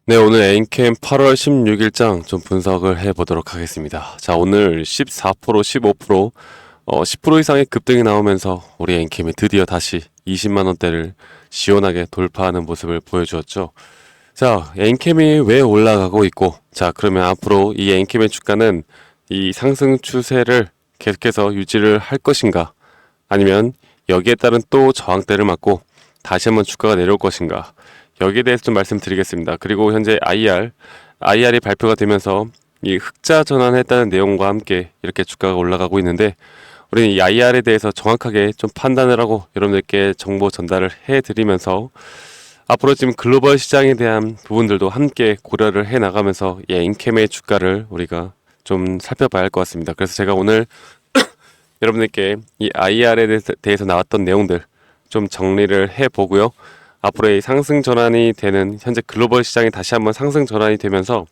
네, 오늘 엔캠 8월 16일장 좀 분석을 해보도록 하겠습니다. 자, 오늘 14%, 15%, 10% 이상의 급등이 나오면서 우리 엔캠이 드디어 다시 20만원대를 시원하게 돌파하는 모습을 보여주었죠. 자, 엔캠이 왜 올라가고 있고, 자, 그러면 앞으로 이 엔캠의 주가는 이 상승 추세를 계속해서 유지를 할 것인가? 아니면 여기에 따른 또 저항대를 맞고 다시 한번 주가가 내려올 것인가? 여기에 대해서 좀 말씀드리겠습니다. 그리고 현재 IR이 발표가 되면서 이 흑자 전환했다는 내용과 함께 이렇게 주가가 올라가고 있는데, 우리는 이 IR에 대해서 정확하게 좀 판단을 하고 여러분들께 정보 전달을 해드리면서 앞으로 지금 글로벌 시장에 대한 부분들도 함께 고려를 해 나가면서 이 엔캠의 주가를 우리가 좀 살펴봐야 할 것 같습니다. 그래서 제가 오늘 여러분들께 이 IR에 대해서 나왔던 내용들 좀 정리를 해보고요. 앞으로의 상승 전환이 되는 현재 글로벌 시장이 다시 한번 상승 전환이 되면서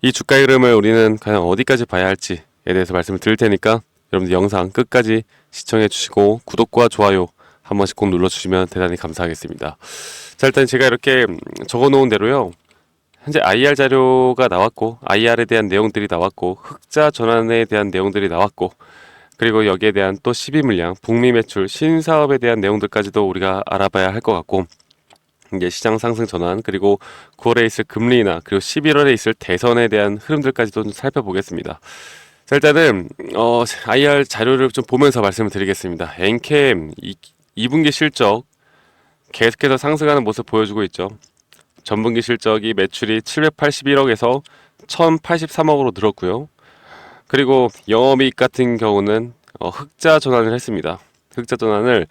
이 주가 흐름을 우리는 과연 어디까지 봐야 할지에 대해서 말씀을 드릴 테니까 여러분들 영상 끝까지 시청해 주시고 구독과 좋아요 한 번씩 꼭 눌러주시면 대단히 감사하겠습니다. 자, 일단 제가 이렇게 적어 놓은 대로요. 현재 IR 자료가 나왔고 IR에 대한 내용들이 나왔고 흑자 전환에 대한 내용들이 나왔고, 그리고 여기에 대한 또 12물량, 북미 매출, 신사업에 대한 내용들까지도 우리가 알아봐야 할 것 같고, 이제 시장 상승 전환, 그리고 9월에 있을 금리 인하, 그리고 11월에 있을 대선에 대한 흐름들까지도 좀 살펴보겠습니다. 자, 일단은 IR 자료를 좀 보면서 말씀을 드리겠습니다. 엔캠 2분기 실적 계속해서 상승하는 모습 보여주고 있죠. 전분기 실적이 매출이 781억에서 1083억으로 늘었고요. 그리고 영업이익 같은 경우는 흑자 전환을 했습니다. 흑자 전환을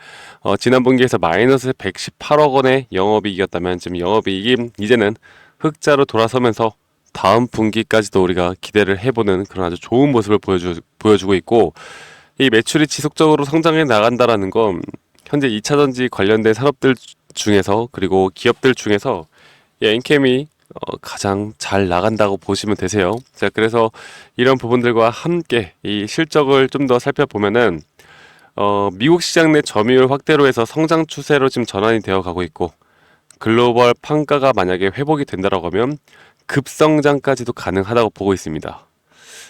지난 분기에서 마이너스 118억 원의 영업이익이었다면 지금 영업이익이 이제는 흑자로 돌아서면서 다음 분기까지도 우리가 기대를 해보는 그런 아주 좋은 모습을 보여주고 있고, 이 매출이 지속적으로 성장해 나간다라는 건 현재 2차전지 관련된 산업들 중에서, 그리고 기업들 중에서 이 엔캠이 가장 잘 나간다고 보시면 되세요. 자, 그래서 이런 부분들과 함께 이 실적을 좀 더 살펴보면은 미국 시장 내 점유율 확대로 해서 성장 추세로 지금 전환이 되어 가고 있고, 글로벌 판가가 만약에 회복이 된다라고 하면 급성장까지도 가능하다고 보고 있습니다.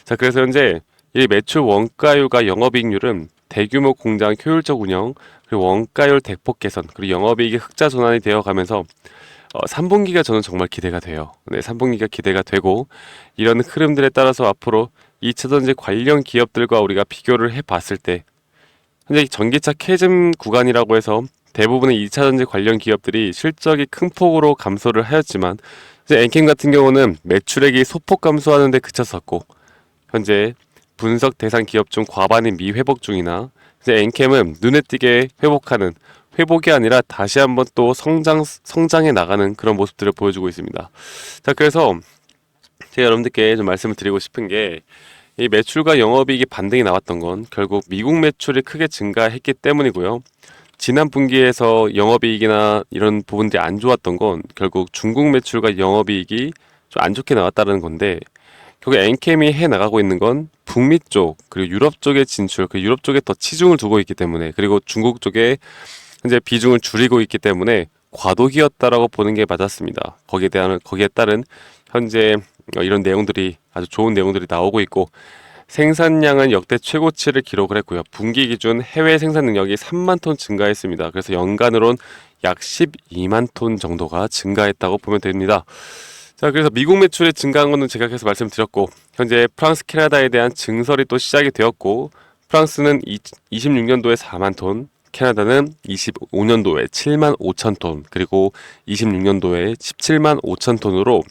자, 그래서 현재 이 매출 원가율과 영업이익률은 대규모 공장 효율적 운영, 그리고 원가율 대폭 개선, 그리고 영업이익이 흑자 전환이 되어 가면서 3분기가 저는 정말 기대가 돼요. 네, 3분기가 기대가 되고, 이런 흐름들에 따라서 앞으로 2차전지 관련 기업들과 우리가 비교를 해봤을 때 현재 전기차 캐즘 구간이라고 해서 대부분의 2차전지 관련 기업들이 실적이 큰 폭으로 감소를 하였지만, 이제 엔캠 같은 경우는 매출액이 소폭 감소하는 데 그쳤었고, 현재 분석 대상 기업 중 과반이 미회복 중이나, 이제 엔캠은 눈에 띄게 회복하는, 회복이 아니라 다시 한번 또 성장해 나가는 그런 모습들을 보여주고 있습니다. 자, 그래서 제가 여러분들께 좀 말씀을 드리고 싶은 게, 이 매출과 영업이익이 반등이 나왔던 건 결국 미국 매출이 크게 증가했기 때문이고요. 지난 분기에서 영업이익이나 이런 부분들이 안 좋았던 건 결국 중국 매출과 영업이익이 좀 안 좋게 나왔다는 건데, 결국 엔캠이 해 나가고 있는 건 북미 쪽 그리고 유럽 쪽의 진출, 그 유럽 쪽에 더 치중을 두고 있기 때문에, 그리고 중국 쪽에 현재 비중을 줄이고 있기 때문에 과도기였다라고 보는 게 맞았습니다. 거기에 따른 현재 이런 내용들이, 아주 좋은 내용들이 나오고 있고, 생산량은 역대 최고치를 기록을 했고요. 분기 기준 해외 생산 능력이 3만 톤 증가했습니다. 그래서 연간으론 약 12만 톤 정도가 증가했다고 보면 됩니다. 자, 그래서 미국 매출이 증가한 것은 제가 계속 말씀드렸고, 현재 프랑스, 캐나다에 대한 증설이 또 시작이 되었고, 프랑스는 26년도에 4만 톤, 캐나다는 25년도에 7만 5천 톤, 그리고 26년도에 17만 5천 톤으로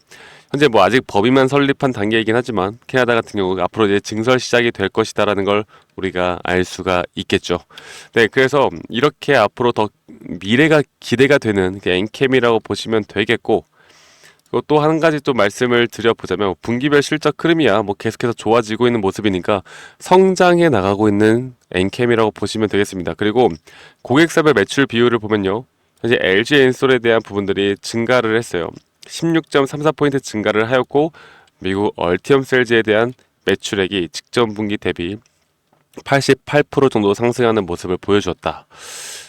현재 뭐 아직 법인만 설립한 단계이긴 하지만 캐나다 같은 경우 앞으로 이제 증설 시작이 될 것이다라는 걸 우리가 알 수가 있겠죠. 네, 그래서 이렇게 앞으로 더 미래가 기대가 되는 엔캠이라고 보시면 되겠고, 또 한 가지 또 말씀을 드려보자면 분기별 실적 흐름이야 뭐 계속해서 좋아지고 있는 모습이니까 성장해 나가고 있는 엔캠이라고 보시면 되겠습니다. 그리고 고객사별 매출 비율을 보면요, 현재 LG 엔솔에 대한 부분들이 증가를 했어요. 16.34포인트 증가를 하였고, 미국 얼티엄 셀즈에 대한 매출액이 직전 분기 대비 88% 정도 상승하는 모습을 보여주었다.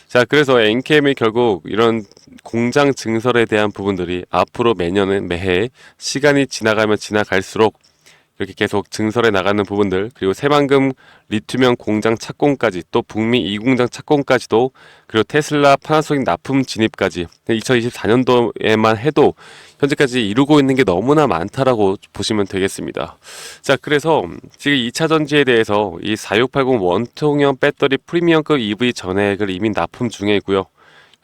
자, 그래서 엔캠이 결국 이런 공장 증설에 대한 부분들이 앞으로 매년은 매해 시간이 지나가면 지나갈수록 이렇게 계속 증설해 나가는 부분들, 그리고 새만금 리튬이온 공장 착공까지, 또 북미 2공장 착공까지도, 그리고 테슬라 파나소닉 납품 진입까지 2024년도에만 해도 현재까지 이루고 있는 게 너무나 많다라고 보시면 되겠습니다. 자, 그래서 지금 2차 전지에 대해서 이 4680 원통형 배터리 프리미엄급 EV 전액을 이미 납품 중에 있고요.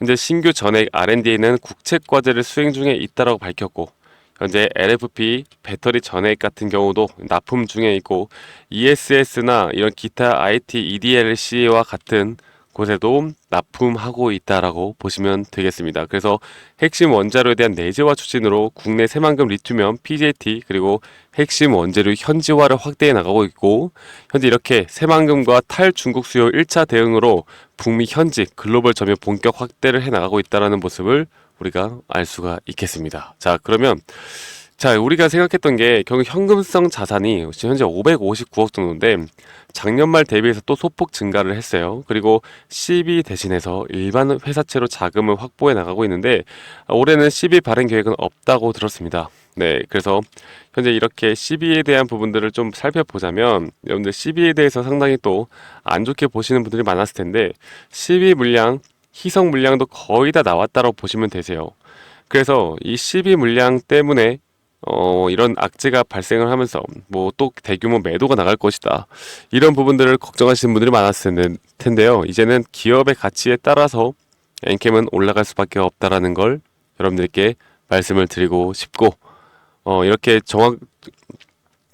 현재 신규 전액 R&D에는 국책 과제를 수행 중에 있다라고 밝혔고, 현재 LFP 배터리 전액 같은 경우도 납품 중에 있고, ESS나 이런 기타 IT EDLC와 같은 곳에도 납품하고 있다라고 보시면 되겠습니다. 그래서 핵심 원자료에 대한 내재화 추진으로 국내 새만금 리튬이온 PJT, 그리고 핵심 원재료 현지화를 확대해 나가고 있고, 현재 이렇게 새만금과 탈중국 수요 1차 대응으로 북미 현지 글로벌 점유 본격 확대를 해 나가고 있다는 모습을 우리가 알 수가 있겠습니다. 자, 그러면 우리가 생각했던 게 결국 현금성 자산이 지금 현재 559억 정도인데 작년 말 대비해서 또 소폭 증가를 했어요. 그리고 CB 대신해서 일반 회사채로 자금을 확보해 나가고 있는데 올해는 CB 발행 계획은 없다고 들었습니다. 네, 그래서 현재 이렇게 CB에 대한 부분들을 좀 살펴보자면, 여러분들 CB에 대해서 상당히 또 안 좋게 보시는 분들이 많았을 텐데, CB 물량, 희석 물량도 거의 다 나왔다고 보시면 되세요. 그래서 이 CB 물량 때문에 이런 악재가 발생을 하면서 뭐 또 대규모 매도가 나갈 것이다, 이런 부분들을 걱정하시는 분들이 많았을 텐데요. 이제는 기업의 가치에 따라서 엔캠은 올라갈 수밖에 없다라는 걸 여러분들께 말씀을 드리고 싶고, 이렇게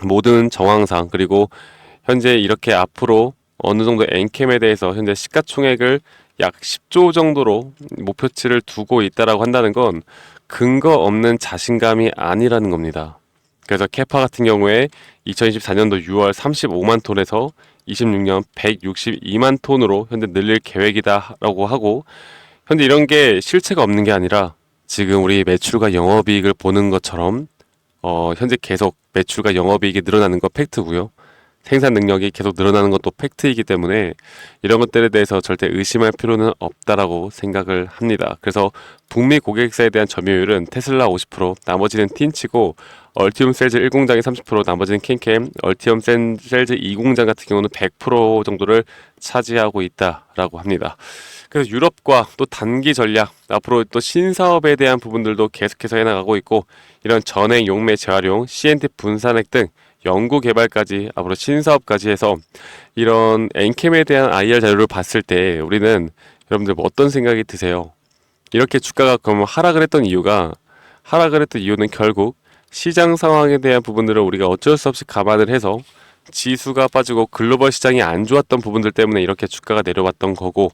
모든 정황상, 그리고 현재 이렇게 앞으로 어느 정도 엔캠에 대해서 현재 시가총액을 약 10조 정도로 목표치를 두고 있다라고 한다는 건 근거 없는 자신감이 아니라는 겁니다. 그래서 캐파 같은 경우에 2024년도 6월 35만 톤에서 26년 162만 톤으로 현재 늘릴 계획이다라고 하고, 현재 이런 게 실체가 없는 게 아니라 지금 우리 매출과 영업이익을 보는 것처럼 현재 계속 매출과 영업이익이 늘어나는 거 팩트고요. 생산 능력이 계속 늘어나는 것도 팩트이기 때문에 이런 것들에 대해서 절대 의심할 필요는 없다라고 생각을 합니다. 그래서 북미 고객사에 대한 점유율은 테슬라 50%, 나머지는 틴치고, 얼티움 셀즈 1공장이 30%, 나머지는 캔캠, 얼티움 셀즈 2공장 같은 경우는 100% 정도를 차지하고 있다라고 합니다. 그래서 유럽과 또 단기 전략, 앞으로 또 신사업에 대한 부분들도 계속해서 해나가고 있고, 이런 전액 용매 재활용, CNT 분산액 등 연구 개발까지, 앞으로 신사업까지 해서 이런 엔캠에 대한 IR 자료를 봤을 때 우리는, 여러분들 뭐 어떤 생각이 드세요? 이렇게 주가가 그러면 하락을 했던 이유는 결국 시장 상황에 대한 부분들을 우리가 어쩔 수 없이 감안을 해서 지수가 빠지고 글로벌 시장이 안 좋았던 부분들 때문에 이렇게 주가가 내려왔던 거고,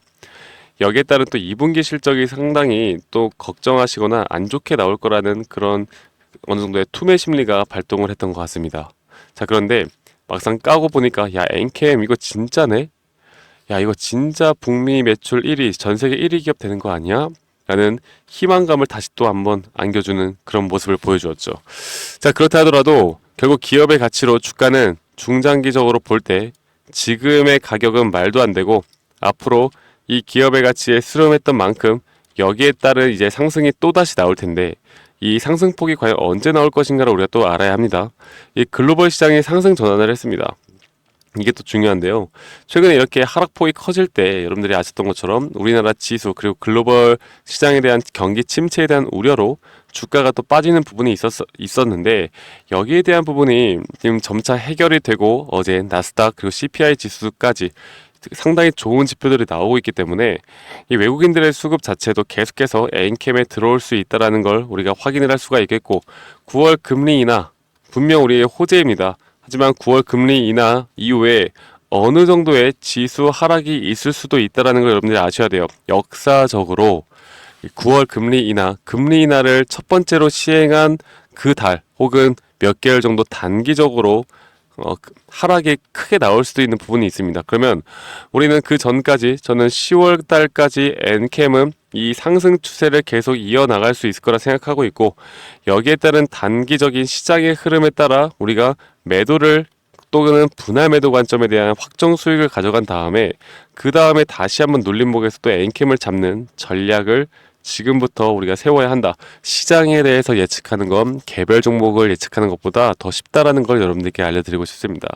여기에 따른 또 2분기 실적이 상당히 또 걱정하시거나 안 좋게 나올 거라는 그런 어느 정도의 투매 심리가 발동을 했던 것 같습니다. 자, 그런데 막상 까고 보니까 야, 엔캠 이거 진짜네? 야, 이거 진짜 북미 매출 1위, 전 세계 1위 기업 되는 거 아니야? 라는 희망감을 다시 또 한번 안겨주는 그런 모습을 보여주었죠. 자, 그렇다 하더라도 결국 기업의 가치로 주가는 중장기적으로 볼 때 지금의 가격은 말도 안 되고, 앞으로 이 기업의 가치에 수렴했던 만큼 여기에 따른 이제 상승이 또다시 나올 텐데, 이 상승폭이 과연 언제 나올 것인가를 우리가 또 알아야 합니다. 이 글로벌 시장이 상승 전환을 했습니다. 이게 또 중요한데요. 최근에 이렇게 하락폭이 커질 때 여러분들이 아셨던 것처럼 우리나라 지수, 그리고 글로벌 시장에 대한 경기 침체에 대한 우려로 주가가 또 빠지는 부분이 있었는데, 여기에 대한 부분이 지금 점차 해결이 되고, 어제 나스닥 그리고 CPI 지수까지 상당히 좋은 지표들이 나오고 있기 때문에 이 외국인들의 수급 자체도 계속해서 엔캠에 들어올 수 있다는 걸 우리가 확인을 할 수가 있겠고, 9월 금리 인하 분명 우리의 호재입니다. 하지만 9월 금리 인하 이후에 어느 정도의 지수 하락이 있을 수도 있다는 걸 여러분들이 아셔야 돼요. 역사적으로 9월 금리 인하를 첫 번째로 시행한 그 달 혹은 몇 개월 정도 단기적으로 하락이 크게 나올 수도 있는 부분이 있습니다. 그러면 우리는 그 전까지, 저는 10월 달까지 엔캠은 이 상승 추세를 계속 이어나갈 수 있을 거라 생각하고 있고, 여기에 따른 단기적인 시장의 흐름에 따라 우리가 매도를 또는 분할 매도 관점에 대한 확정 수익을 가져간 다음에 그 다음에 다시 한번 눌림목에서 또 엔캠을 잡는 전략을 지금부터 우리가 세워야 한다. 시장에 대해서 예측하는 건 개별 종목을 예측하는 것보다 더 쉽다라는 걸 여러분들께 알려드리고 싶습니다.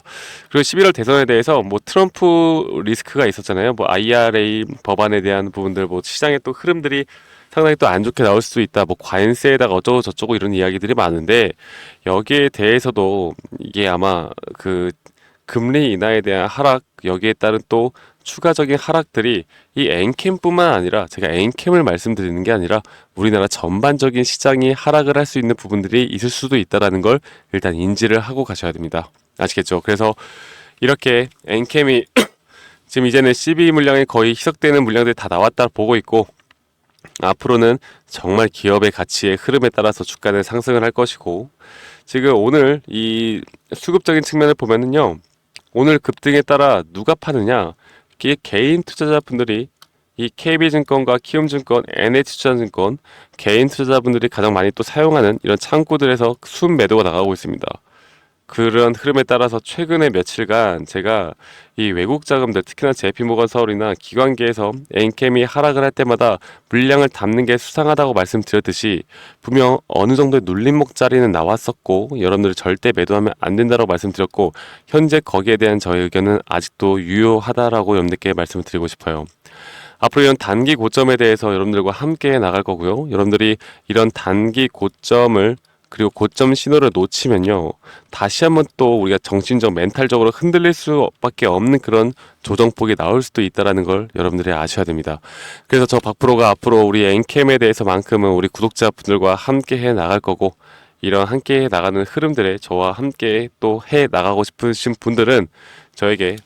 그리고 11월 대선에 대해서 뭐 트럼프 리스크가 있었잖아요. 뭐 IRA 법안에 대한 부분들, 뭐 시장의 또 흐름들이 상당히 또 안 좋게 나올 수도 있다. 뭐 과인세에다가 어쩌고 저쩌고 이런 이야기들이 많은데 여기에 대해서도 이게 아마 그 금리 인하에 대한 하락, 여기에 따른 또 추가적인 하락들이 이 엔캠뿐만 아니라, 제가 엔캠을 말씀드리는 게 아니라 우리나라 전반적인 시장이 하락을 할 수 있는 부분들이 있을 수도 있다라는 걸 일단 인지를 하고 가셔야 됩니다. 아시겠죠? 그래서 이렇게 엔캠이 지금 이제는 CB 물량이 거의 희석되는 물량들이 다 나왔다 보고 있고, 앞으로는 정말 기업의 가치의 흐름에 따라서 주가는 상승을 할 것이고, 지금 오늘 이 수급적인 측면을 보면은요, 오늘 급등에 따라 누가 파느냐, 이게 개인 투자자분들이 이 KB증권과 키움증권, NH투자증권 개인 투자자분들이 가장 많이 또 사용하는 이런 창구들에서 순매도가 나가고 있습니다. 그런 흐름에 따라서 최근에 며칠간 제가 이 외국 자금들, 특히나 JP모건 서울이나 기관계에서 엔캠이 하락을 할 때마다 물량을 담는 게 수상하다고 말씀드렸듯이 분명 어느 정도의 눌림목 자리는 나왔었고, 여러분들이 절대 매도하면 안 된다고 말씀드렸고, 현재 거기에 대한 저의 의견은 아직도 유효하다라고 여러분들께 말씀을 드리고 싶어요. 앞으로 이런 단기 고점에 대해서 여러분들과 함께 나갈 거고요. 여러분들이 이런 단기 고점을, 그리고 고점 신호를 놓치면요, 다시 한번 또 우리가 정신적, 멘탈적으로 흔들릴 수밖에 없는 그런 조정폭이 나올 수도 있다는 걸 여러분들이 아셔야 됩니다. 그래서 저 박프로가 앞으로 우리 엔캠에 대해서만큼은 우리 구독자분들과 함께 해 나갈 거고, 이런 함께 해 나가는 흐름들에 저와 함께 또 해 나가고 싶으신 분들은 저에게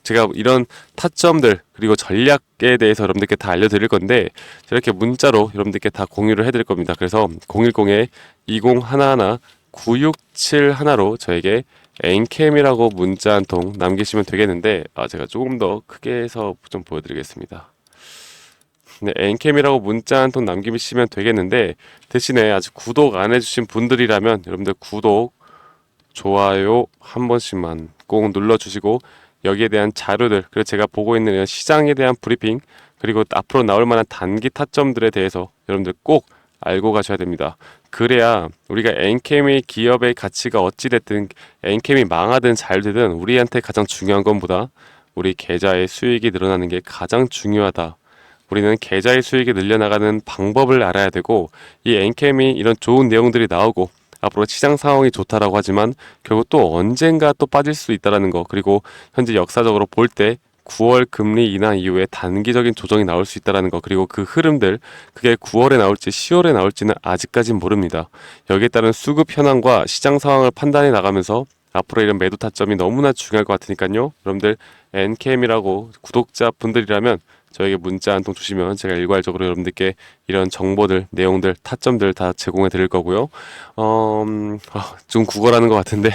제가 이런 타점들 그리고 전략에 대해서 여러분들께 다 알려드릴 건데, 이렇게 문자로 여러분들께 다 공유를 해드릴 겁니다. 그래서 010-2011-9671로 저에게 엔캠이라고 문자 한 통 남기시면 되겠는데, 제가 조금 더 크게 해서 좀 보여드리겠습니다. 네, 엔캠이라고 문자 한 통 남기시면 되겠는데, 대신에 아직 구독 안 해주신 분들이라면 여러분들 구독, 좋아요 한 번씩만 꼭 눌러주시고, 여기에 대한 자료들, 그리고 제가 보고 있는 이런 시장에 대한 브리핑, 그리고 앞으로 나올 만한 단기 타점들에 대해서 여러분들 꼭 알고 가셔야 됩니다. 그래야 우리가 엔캠의 기업의 가치가 어찌됐든, 엔캠이 망하든 잘 되든 우리한테 가장 중요한 것보다 우리 계좌의 수익이 늘어나는 게 가장 중요하다. 우리는 계좌의 수익이 늘려나가는 방법을 알아야 되고, 이 엔캠이 이런 좋은 내용들이 나오고 앞으로 시장 상황이 좋다라고 하지만 결국 또 언젠가 또 빠질 수 있다는 거, 그리고 현재 역사적으로 볼 때 9월 금리 인하 이후에 단기적인 조정이 나올 수 있다는 거, 그리고 그 흐름들, 그게 9월에 나올지 10월에 나올지는 아직까진 모릅니다. 여기에 따른 수급 현황과 시장 상황을 판단해 나가면서 앞으로 이런 매도 타점이 너무나 중요할 것 같으니까요. 여러분들 NKM이라고 구독자분들이라면 저에게 문자 한 통 주시면 제가 일괄적으로 여러분들께 이런 정보들, 내용들, 타점들 다 제공해 드릴 거고요. 좀 구걸하는 것 같은데,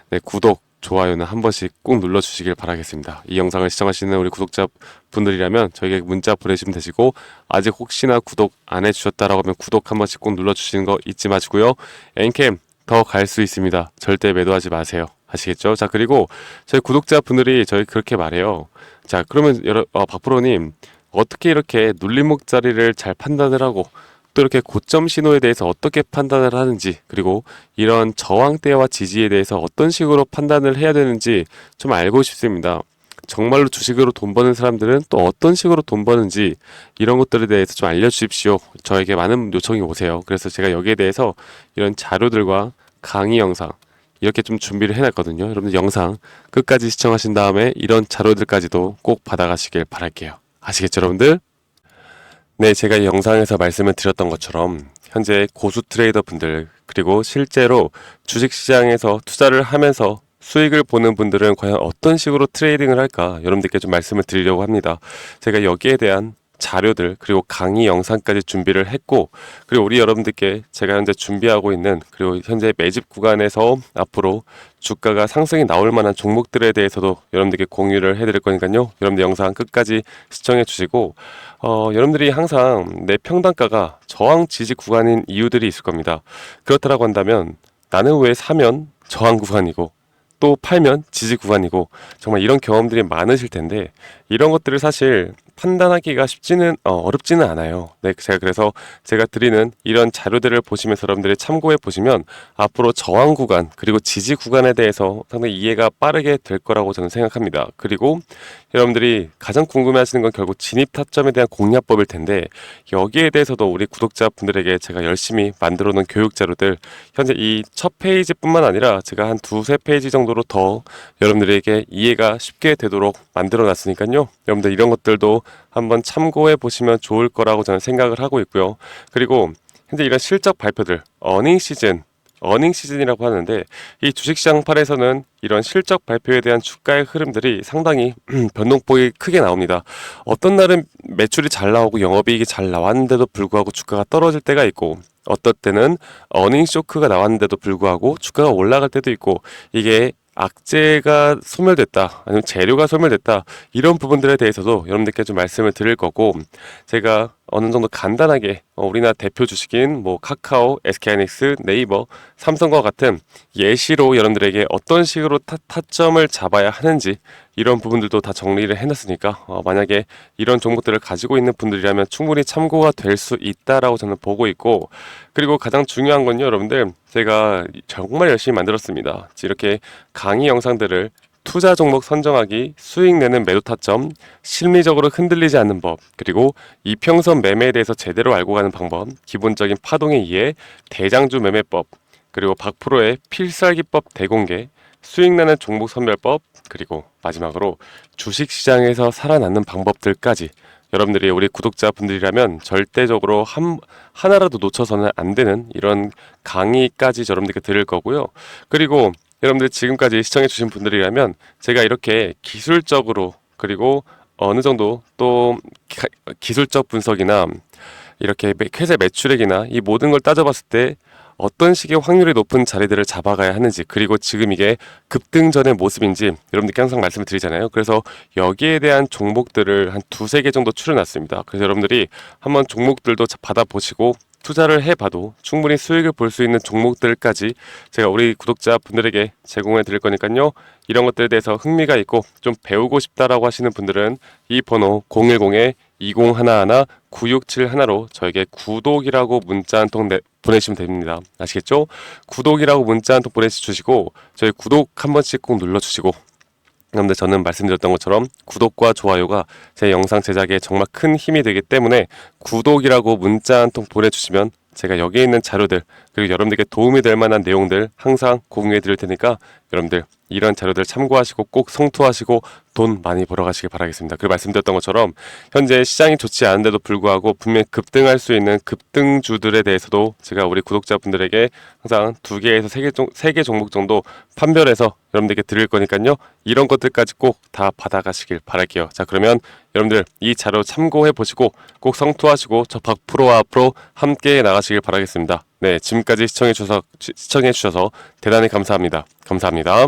네, 구독, 좋아요는 한 번씩 꼭 눌러주시길 바라겠습니다. 이 영상을 시청하시는 우리 구독자분들이라면 저에게 문자 보내시면 되시고, 아직 혹시나 구독 안 해주셨다라고 하면 구독 한 번씩 꼭 눌러주시는 거 잊지 마시고요. 엔캠 더 갈 수 있습니다. 절대 매도하지 마세요. 아시겠죠? 자, 그리고 저희 구독자분들이 저희 그렇게 말해요. 자, 그러면 박프로님 어떻게 이렇게 눌림목 자리를 잘 판단을 하고 또 이렇게 고점 신호에 대해서 어떻게 판단을 하는지, 그리고 이런 저항대와 지지에 대해서 어떤 식으로 판단을 해야 되는지 좀 알고 싶습니다. 정말로 주식으로 돈 버는 사람들은 또 어떤 식으로 돈 버는지, 이런 것들에 대해서 좀 알려주십시오. 저에게 많은 요청이 오세요. 그래서 제가 여기에 대해서 이런 자료들과 강의 영상 이렇게 좀 준비를 해놨거든요. 여러분들 영상 끝까지 시청하신 다음에 이런 자료들까지도 꼭 받아가시길 바랄게요. 아시겠죠, 여러분들? 네, 제가 이 영상에서 말씀을 드렸던 것처럼 현재 고수 트레이더 분들, 그리고 실제로 주식시장에서 투자를 하면서 수익을 보는 분들은 과연 어떤 식으로 트레이딩을 할까 여러분들께 좀 말씀을 드리려고 합니다. 제가 여기에 대한 자료들, 그리고 강의 영상까지 준비를 했고, 그리고 우리 여러분들께 제가 현재 준비하고 있는, 그리고 현재 매집 구간에서 앞으로 주가가 상승이 나올 만한 종목들에 대해서도 여러분들께 공유를 해드릴 거니까요. 여러분들 영상 끝까지 시청해 주시고, 여러분들이 항상 내 평단가가 저항 지지 구간인 이유들이 있을 겁니다. 그렇다고 한다면 나는 왜 사면 저항 구간이고 또 팔면 지지 구간이고 정말 이런 경험들이 많으실 텐데 이런 것들을 사실 판단하기가 쉽지는 어렵지는 않아요. 네, 제가 그래서 제가 드리는 이런 자료들을 보시면서 여러분들이 참고해 보시면 앞으로 저항 구간 그리고 지지 구간에 대해서 상당히 이해가 빠르게 될 거라고 저는 생각합니다. 그리고 여러분들이 가장 궁금해하시는 건 결국 진입 타점에 대한 공략법일 텐데 여기에 대해서도 우리 구독자분들에게 제가 열심히 만들어 놓은 교육 자료들 현재 이 첫 페이지뿐만 아니라 제가 한 두세 페이지 정도로 더 여러분들에게 이해가 쉽게 되도록 만들어 놨으니까요. 여러분들 이런 것들도 한번 참고해 보시면 좋을 거라고 저는 생각을 하고 있고요. 그리고 현재 이런 실적 발표들, 어닝 시즌이라고 하는데 이 주식시장 팔에서는 이런 실적 발표에 대한 주가의 흐름들이 상당히 변동폭이 크게 나옵니다. 어떤 날은 매출이 잘 나오고 영업이익이 잘 나왔는데도 불구하고 주가가 떨어질 때가 있고 어떨 때는 어닝 쇼크가 나왔는데도 불구하고 주가가 올라갈 때도 있고 이게 악재가 소멸됐다 아니면 재료가 소멸됐다 이런 부분들에 대해서도 여러분들께 좀 말씀을 드릴 거고 제가 어느 정도 간단하게 우리나라 대표 주식인 뭐 카카오, SK하이닉스, 네이버, 삼성과 같은 예시로 여러분들에게 어떤 식으로 타점을 잡아야 하는지 이런 부분들도 다 정리를 해놨으니까 만약에 이런 종목들을 가지고 있는 분들이라면 충분히 참고가 될 수 있다라고 저는 보고 있고 그리고 가장 중요한 건요 여러분들 제가 정말 열심히 만들었습니다. 이렇게 강의 영상들을 투자 종목 선정하기, 수익 내는 매도 타점, 심리적으로 흔들리지 않는 법, 그리고 이평선 매매에 대해서 제대로 알고 가는 방법, 기본적인 파동의 이해, 대장주 매매법, 그리고 박프로의 필살기법 대공개, 수익 나는 종목 선별법, 그리고 마지막으로 주식시장에서 살아남는 방법들까지 여러분들이 우리 구독자분들이라면 절대적으로 하나라도 놓쳐서는 안 되는 이런 강의까지 여러분들께 드릴 거고요. 그리고 여러분들 지금까지 시청해주신 분들이라면 제가 이렇게 기술적으로 그리고 어느 정도 또 기술적 분석이나 이렇게 회사 매출액이나 이 모든 걸 따져봤을 때 어떤 식의 확률이 높은 자리들을 잡아가야 하는지 그리고 지금 이게 급등 전의 모습인지 여러분들께 항상 말씀을 드리잖아요. 그래서 여기에 대한 종목들을 한 두세 개 정도 추려놨습니다. 그래서 여러분들이 한번 종목들도 받아보시고 투자를 해봐도 충분히 수익을 볼 수 있는 종목들까지 제가 우리 구독자분들에게 제공해 드릴 거니까요. 이런 것들에 대해서 흥미가 있고 좀 배우고 싶다라고 하시는 분들은 이 번호 010-2011-9671로 저에게 구독이라고 문자 한 통 보내시면 됩니다. 아시겠죠? 구독이라고 문자 한 통 보내주시고 저희 구독 한 번씩 꼭 눌러주시고 그런데 저는 말씀드렸던 것처럼 구독과 좋아요가 제 영상 제작에 정말 큰 힘이 되기 때문에 구독이라고 문자 한 통 보내주시면 제가 여기에 있는 자료들 그리고 여러분들께 도움이 될 만한 내용들 항상 공유해 드릴 테니까 여러분들 이런 자료들 참고하시고 꼭 성투하시고 돈 많이 벌어가시길 바라겠습니다. 그리고 말씀드렸던 것처럼 현재 시장이 좋지 않은데도 불구하고 분명히 급등할 수 있는 급등주들에 대해서도 제가 우리 구독자분들에게 항상 2개에서 3개 종목 정도 판별해서 여러분들께 드릴 거니까요. 이런 것들까지 꼭 다 받아가시길 바랄게요. 자 그러면 여러분들 이 자료 참고해 보시고 꼭 성투하시고 저 박프로와 앞으로 함께 나가시길 바라겠습니다. 네, 지금까지 시청해 주셔서 대단히 감사합니다. 감사합니다.